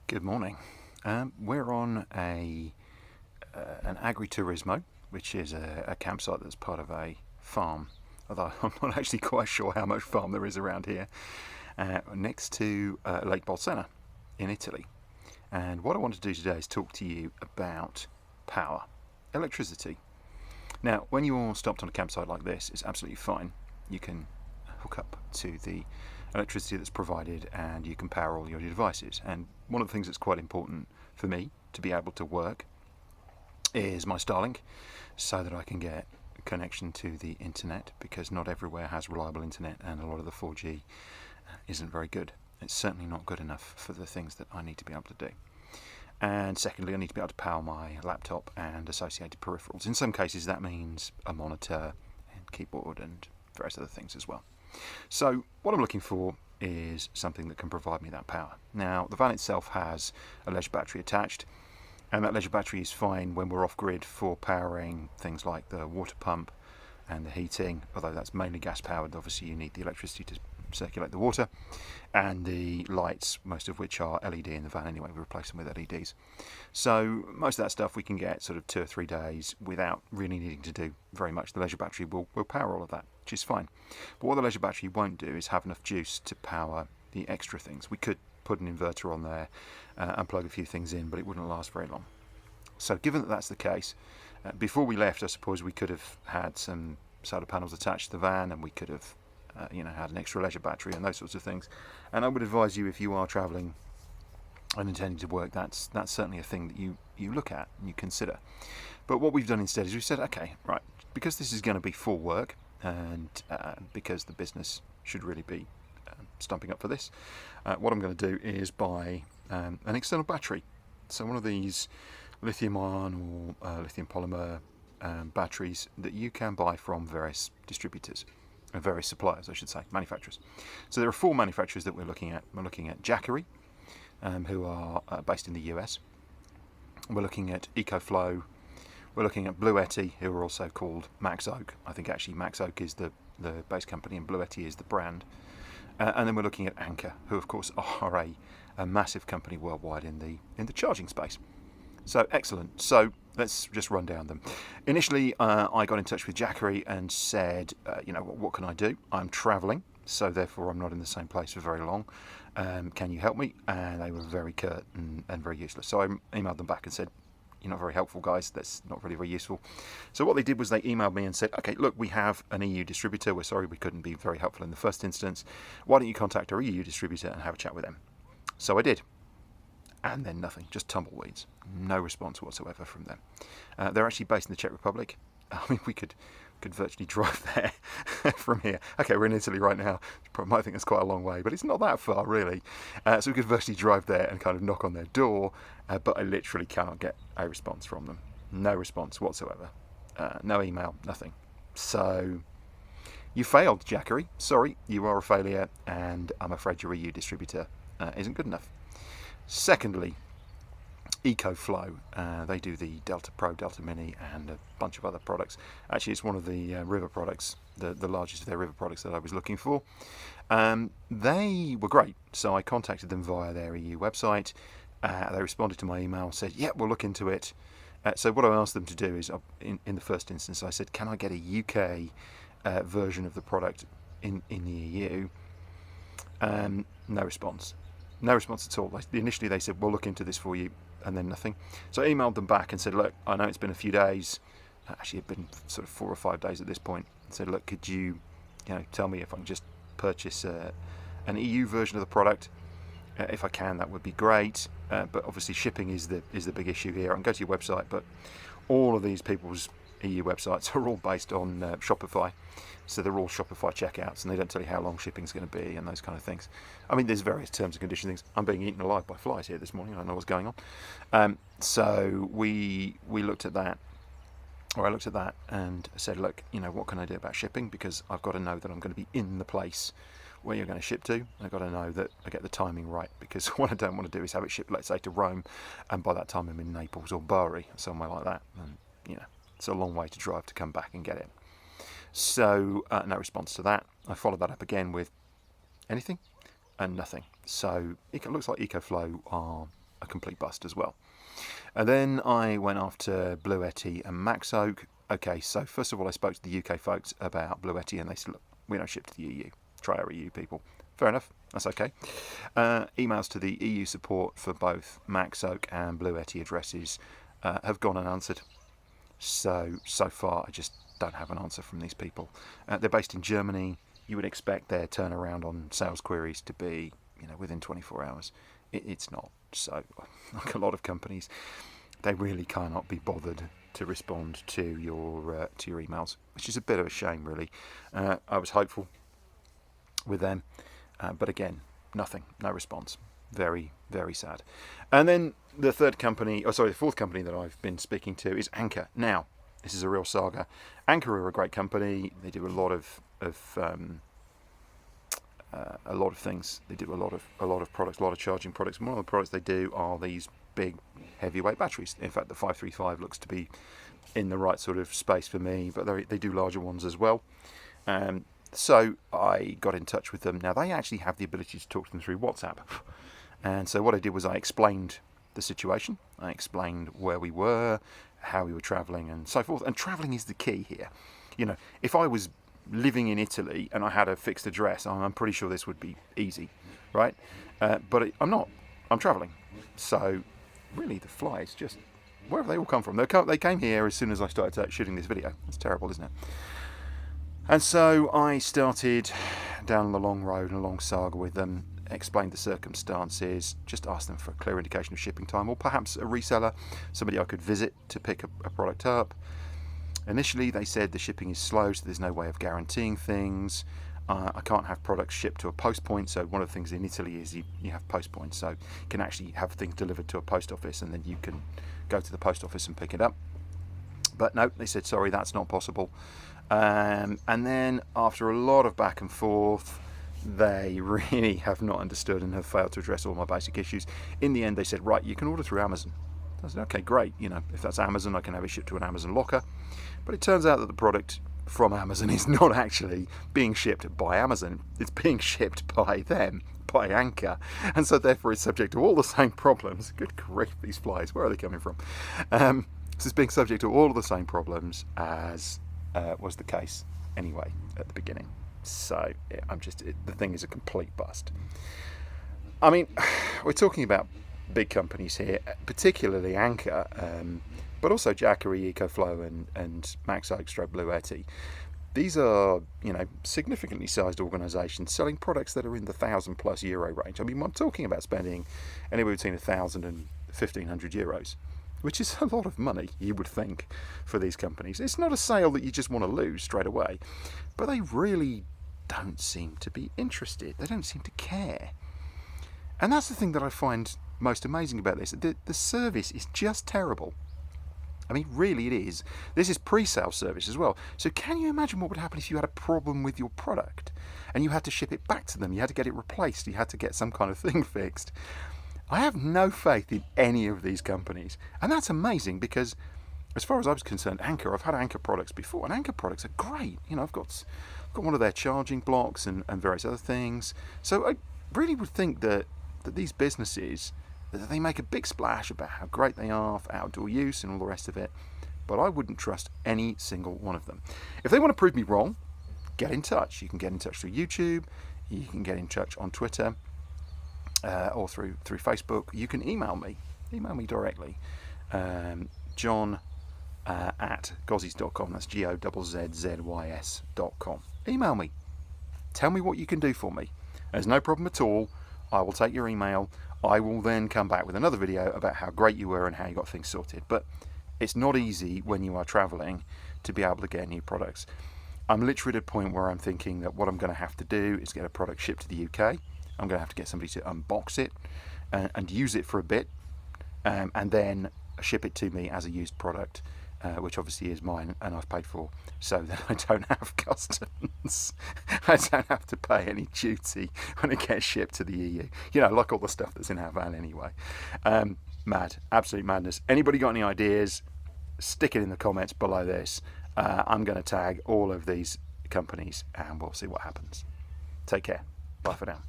Good morning. We're on an agriturismo, which is a campsite that's part of a farm. Although I'm not actually quite sure how much farm there is around here, next to Lake Bolsena in Italy. And what I want to do today is talk to you about power, electricity. Now, when you're stopped on a campsite like this, it's absolutely fine. You can hook up to the electricity that's provided and you can power all your devices. And one of the things that's quite important for me to be able to work is my Starlink, so that I can get a connection to the internet, because not everywhere has reliable internet and a lot of the 4G isn't very good. It's certainly not good enough for the things that I need to be able to do. And secondly, I need to be able to power my laptop and associated peripherals. In some cases that means a monitor and keyboard and various other things as well. So what I'm looking for is something that can provide me that power. Now, the van itself has a leisure battery attached, and that leisure battery is fine when we're off grid for powering things like the water pump and the heating, although that's mainly gas powered. Obviously you need the electricity to circulate the water, and the lights, most of which are LED in the van anyway. We replace them with LEDs. So most of that stuff we can get sort of 2 or 3 days without really needing to do very much. The leisure battery will power all of that, which is fine. But what the leisure battery won't do is have enough juice to power the extra things. We could put an inverter on there and plug a few things in, but it wouldn't last very long. So given that that's the case, before we left, I suppose we could have had some solar panels attached to the van, and we could have had an extra leisure battery and those sorts of things. And I would advise you, if you are travelling and intending to work, that's certainly a thing that you look at and you consider. But what we've done instead is we've said, okay, right, because this is going to be for work, and because the business should really be stumping up for this, what I'm going to do is buy an external battery. So one of these lithium-ion or lithium polymer batteries that you can buy from various distributors, various suppliers, I should say, manufacturers. So there are 4 manufacturers that we're looking at. We're looking at Jackery, who are based in the US. We're looking at EcoFlow. We're looking at Bluetti, who are also called Max Oak. I think actually Max Oak is the base company and Bluetti is the brand. And then we're looking at Anker, who of course are a massive company worldwide in the charging space. So excellent. So let's just run down them. Initially, I got in touch with Jackery and said, what can I do? I'm travelling, so therefore I'm not in the same place for very long. Can you help me? And they were very curt and very useless. So I emailed them back and said, you're not very helpful, guys. That's not really very useful. So what they did was they emailed me and said, okay, look, we have an EU distributor. We're sorry we couldn't be very helpful in the first instance. Why don't you contact our EU distributor and have a chat with them? So I did. And then nothing, just tumbleweeds. No response whatsoever from them. They're actually based in the Czech Republic. I mean, we could virtually drive there from here. Okay, we're in Italy right now. You might think it's quite a long way, but it's not that far, really. So we could virtually drive there and kind of knock on their door, but I literally cannot get a response from them. No response whatsoever. No email, nothing. So you failed, Jackery. Sorry, you are a failure, and I'm afraid your EU distributor isn't good enough. Secondly, EcoFlow. They do the Delta Pro, Delta Mini, and a bunch of other products. Actually, it's one of the river products, the largest of their river products that I was looking for. They were great, so I contacted them via their EU website. They responded to my email, said, yeah, we'll look into it. So what I asked them to do is, in the first instance, I said, can I get a UK version of the product in the EU? No response. No response at all. Initially they said, we'll look into this for you, and then nothing. So I emailed them back and said, look, I know it's been a few days. Actually, it's been sort of 4 or 5 days at this point. I said, look, could you tell me if I can just purchase an EU version of the product? If I can, that would be great. But obviously shipping is the big issue here. I can go to your website, but all of these people's EU websites are all based on Shopify. So they're all Shopify checkouts, and they don't tell you how long shipping's going to be and those kind of things. I mean, there's various terms and conditions things. I'm being eaten alive by flies here this morning. I don't know what's going on. So we looked at that, or I looked at that and said, look, what can I do about shipping? Because I've got to know that I'm going to be in the place where you're going to ship to. I've got to know that I get the timing right, because what I don't want to do is have it shipped, let's say, to Rome, and by that time I'm in Naples or Bari or somewhere like that. And, it's a long way to drive to come back and get it. So no response to that. I followed that up again with anything and nothing. So it looks like EcoFlow are a complete bust as well. And then I went after Bluetti and Maxoak. Okay, so first of all, I spoke to the UK folks about Bluetti, and they said, look, we don't ship to the EU. Try our EU people. Fair enough, that's okay. Emails to the EU support for both Maxoak and Bluetti addresses have gone unanswered. So far, I just don't have an answer from these people. They're based in Germany. You would expect their turnaround on sales queries to be, within 24 hours. It's not. So, like a lot of companies, they really cannot be bothered to respond to your emails, which is a bit of a shame, really. I was hopeful with them, but again, nothing, no response. Very, very sad. And then the fourth company that I've been speaking to is Anker. Now, this is a real saga. Anker are a great company. They do a lot of things. They do a lot of products, a lot of charging products. And one of the products they do are these big heavyweight batteries. In fact, the 535 looks to be in the right sort of space for me, but they do larger ones as well. So I got in touch with them. Now, they actually have the ability to talk to them through WhatsApp. And so what I did was I explained the situation. I explained where we were, how we were travelling, and so forth. And travelling is the key here. If I was living in Italy and I had a fixed address, I'm pretty sure this would be easy, right? But I'm not. I'm travelling. So really the flies, just where have they all come from? They came here as soon as I started shooting this video. It's terrible, isn't it? And so I started down the long road and a long saga with them, explained the circumstances, just asked them for a clear indication of shipping time, or perhaps a reseller, somebody I could visit to pick a product up. Initially, they said the shipping is slow, so there's no way of guaranteeing things. I can't have products shipped to a post point, so one of the things in Italy is you have post points, so you can actually have things delivered to a post office and then you can go to the post office and pick it up. But no, they said, sorry, that's not possible. And then after a lot of back and forth, they really have not understood and have failed to address all my basic issues. In the end, they said, right, you can order through Amazon. I said, okay, great. If that's Amazon, I can have it shipped to an Amazon locker. But it turns out that the product from Amazon is not actually being shipped by Amazon. It's being shipped by them, by Anker. And so therefore it's subject to all the same problems. Good grief, these flies, where are they coming from? So it's being subject to all of the same problems as was the case anyway at the beginning. So the thing is a complete bust. I mean, we're talking about big companies here, particularly Anker, but also Jackery, EcoFlow and Maxoak / Bluetti. These are, significantly sized organisations selling products that are in the €1,000+ range. I mean, I'm talking about spending anywhere between 1,000 and 1,500 euros, which is a lot of money, you would think, for these companies. It's not a sale that you just want to lose straight away, but they really don't seem to be interested. They don't seem to care. And that's the thing that I find most amazing about this. The service is just terrible. I mean, really it is. This is pre-sale service as well. So can you imagine what would happen if you had a problem with your product and you had to ship it back to them? You had to get it replaced. You had to get some kind of thing fixed. I have no faith in any of these companies. And that's amazing because as far as I was concerned, Anker, I've had Anker products before, and Anker products are great. I've got one of their charging blocks and various other things. So I really would think that these businesses, that they make a big splash about how great they are for outdoor use and all the rest of it, but I wouldn't trust any single one of them. If they want to prove me wrong, get in touch. You can get in touch through YouTube, you can get in touch on Twitter, or through Facebook. You can email me directly, John at gozzies.com. That's GOZZZYS.com. Email me, tell me what you can do for me. There's no problem at all. I will take your email. I will then come back with another video about how great you were and how you got things sorted. But it's not easy when you are traveling to be able to get new products. I'm literally at a point where I'm thinking that what I'm going to have to do is get a product shipped to the UK. I'm going to have to get somebody to unbox it and use it for a bit, and then ship it to me as a used product, which obviously is mine and I've paid for, so that I don't have customs. I don't have to pay any duty when it gets shipped to the EU. Like all the stuff that's in our van anyway. Mad, absolute madness. Anybody got any ideas? Stick it in the comments below this. I'm going to tag all of these companies and we'll see what happens. Take care. Bye for now.